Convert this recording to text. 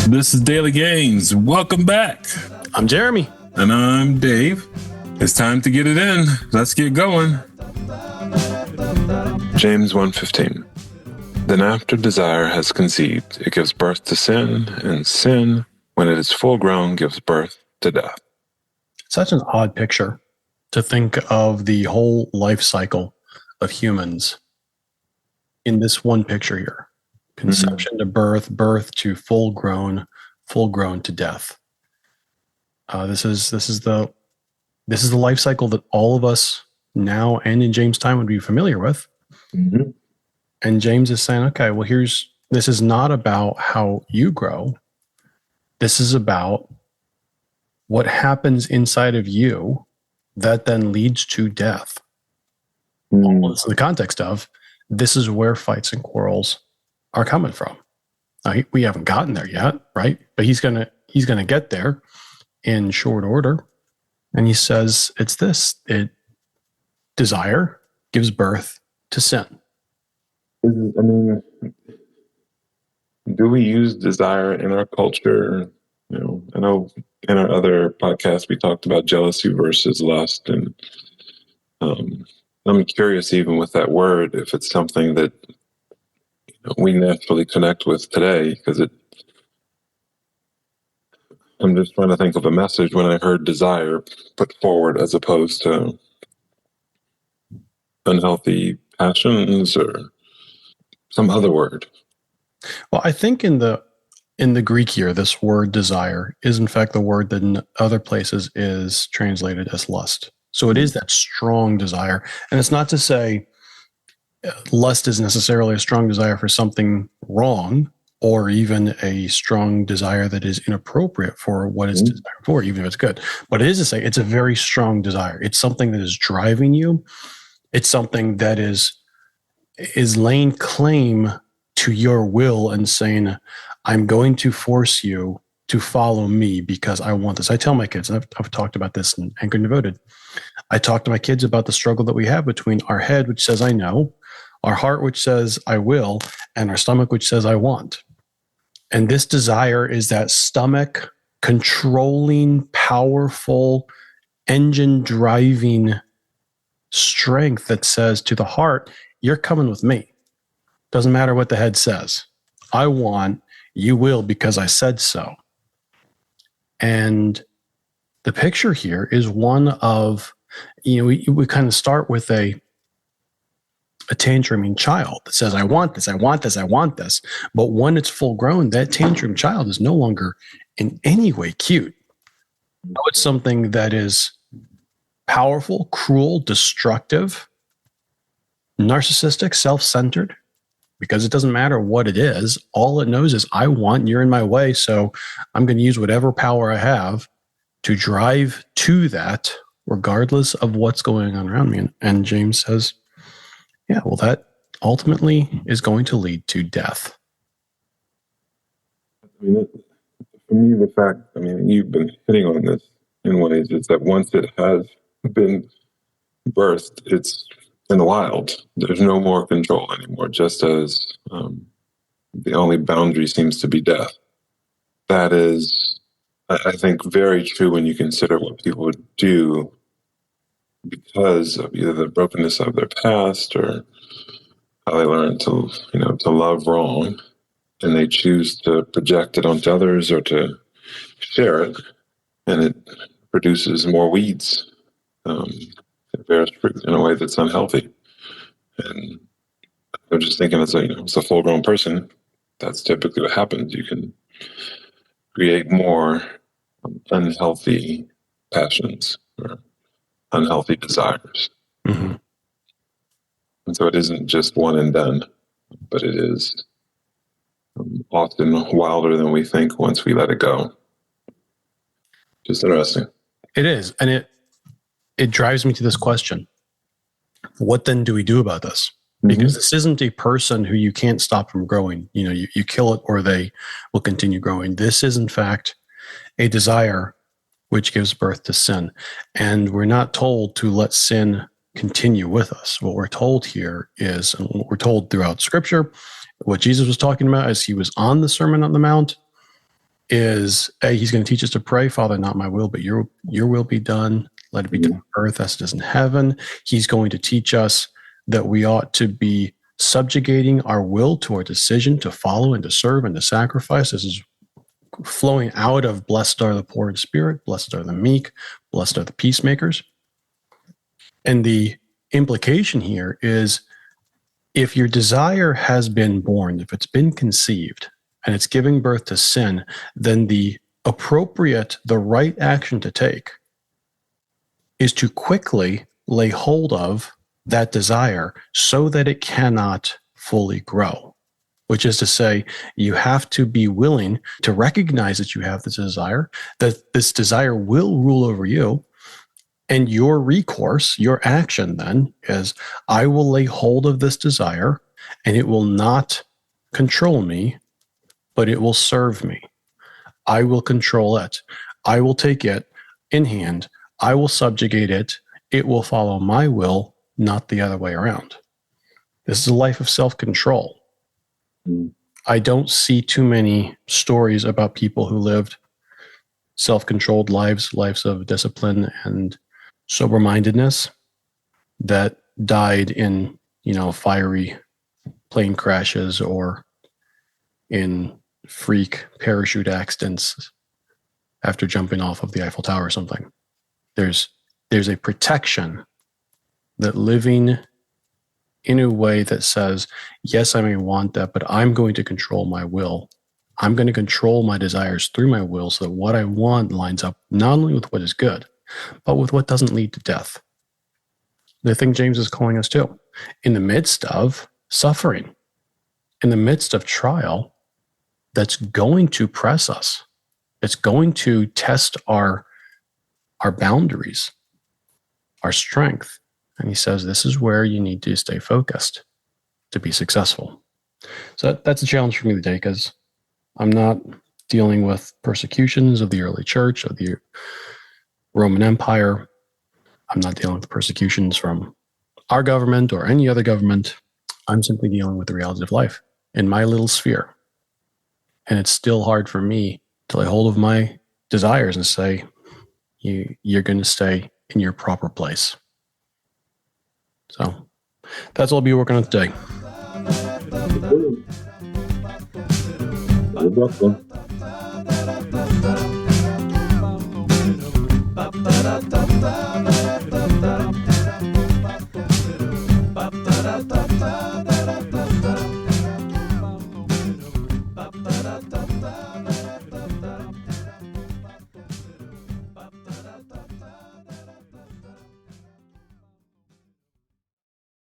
This is Daily Gains. Welcome back. I'm Jeremy. And I'm Dave. It's time to get it in. Let's get going. James 1:15. Then after desire has conceived, it gives birth to sin, and sin, when it is full grown, gives birth to death. Such an odd picture to think of the whole life cycle of humans in this one picture here. Conception to birth, birth to full grown to death. This is the life cycle that all of us now and in James' time would be familiar with. Mm-hmm. And James is saying, okay, well, this is not about how you grow. This is about what happens inside of you that then leads to death. All this in the context of this is where fights and quarrels are coming from. Now, we haven't gotten there yet, right? But he's gonna get there in short order. And he says it's this: desire gives birth to sin. Do we use desire in our culture? I know in our other podcast we talked about jealousy versus lust, and I'm curious, even with that word, if it's something that we naturally connect with today, because I'm just trying to think of a message when I heard desire put forward as opposed to unhealthy passions or some other word. Well, I think in the Greek here, this word desire is in fact the word that in other places is translated as lust. So it is that strong desire. And it's not to say lust is necessarily a strong desire for something wrong, or even a strong desire that is inappropriate for what it's desired for, even if it's good. But it is to say it's a very strong desire. It's something that is driving you. It's something that is laying claim to your will and saying, I'm going to force you to follow me because I want this. I tell my kids, and I've talked about this in Anchor and Devoted. I talk to my kids about the struggle that we have between our head, which says I know, our heart, which says I will, and our stomach, which says I want. And this desire is that stomach controlling, powerful, engine driving strength that says to the heart, you're coming with me. Doesn't matter what the head says. I want, you will, because I said so. And the picture here is one of, we kind of start with a tantruming child that says, I want this, I want this, I want this. But when it's full grown, that tantrum child is no longer in any way cute. No, it's something that is powerful, cruel, destructive, narcissistic, self-centered, because it doesn't matter what it is. All it knows is I want, you're in my way, so I'm going to use whatever power I have to drive to that, regardless of what's going on around me. And James says, yeah, well, that ultimately is going to lead to death. For me, the fact, you've been hitting on this in ways, is that once it has been birthed, it's in the wild. There's no more control anymore, just as the only boundary seems to be death. That is, I think, very true when you consider what people would do because of either the brokenness of their past or how they learn to love wrong, and they choose to project it onto others or to share it, and it produces more weeds. It bears fruit in a way that's unhealthy. And I'm just thinking, as a full-grown person, that's typically what happens. You can create more unhealthy passions or unhealthy desires. Mm-hmm. And so it isn't just one and done, but it is often wilder than we think once we let it go. Just interesting. It is. And it drives me to this question. What then do we do about this? Because this isn't a person who you can't stop from growing. You kill it or they will continue growing. This is, in fact, a desire which gives birth to sin. And we're not told to let sin continue with us. What we're told here is, and what we're told throughout Scripture, what Jesus was talking about as he was on the Sermon on the Mount is, hey, he's going to teach us to pray, Father, not my will, but your will be done. Let it be done on earth as it is in heaven. He's going to teach us that we ought to be subjugating our will to our decision to follow and to serve and to sacrifice. This is flowing out of blessed are the poor in spirit, blessed are the meek, blessed are the peacemakers. And the implication here is, if your desire has been born, if it's been conceived and it's giving birth to sin, then the right action to take is to quickly lay hold of that desire so that it cannot fully grow. Which is to say, you have to be willing to recognize that you have this desire, that this desire will rule over you. And your recourse, your action then is, I will lay hold of this desire and it will not control me, but it will serve me. I will control it. I will take it in hand. I will subjugate it. It will follow my will, not the other way around. This is a life of self-control. I don't see too many stories about people who lived self-controlled lives of discipline and sober-mindedness that died in, fiery plane crashes or in freak parachute accidents after jumping off of the Eiffel Tower or something. There's a protection that living in a way that says, yes, I may want that, but I'm going to control my will. I'm going to control my desires through my will so that what I want lines up not only with what is good, but with what doesn't lead to death. The thing James is calling us to. In the midst of suffering, in the midst of trial, that's going to press us. It's going to test our boundaries, our strength. And he says, this is where you need to stay focused to be successful. So that's a challenge for me today, because I'm not dealing with persecutions of the early church, of the Roman Empire. I'm not dealing with persecutions from our government or any other government. I'm simply dealing with the realities of life in my little sphere. And it's still hard for me to lay hold of my desires and say, you're going to stay in your proper place. So that's what I'll be working on today. Good luck.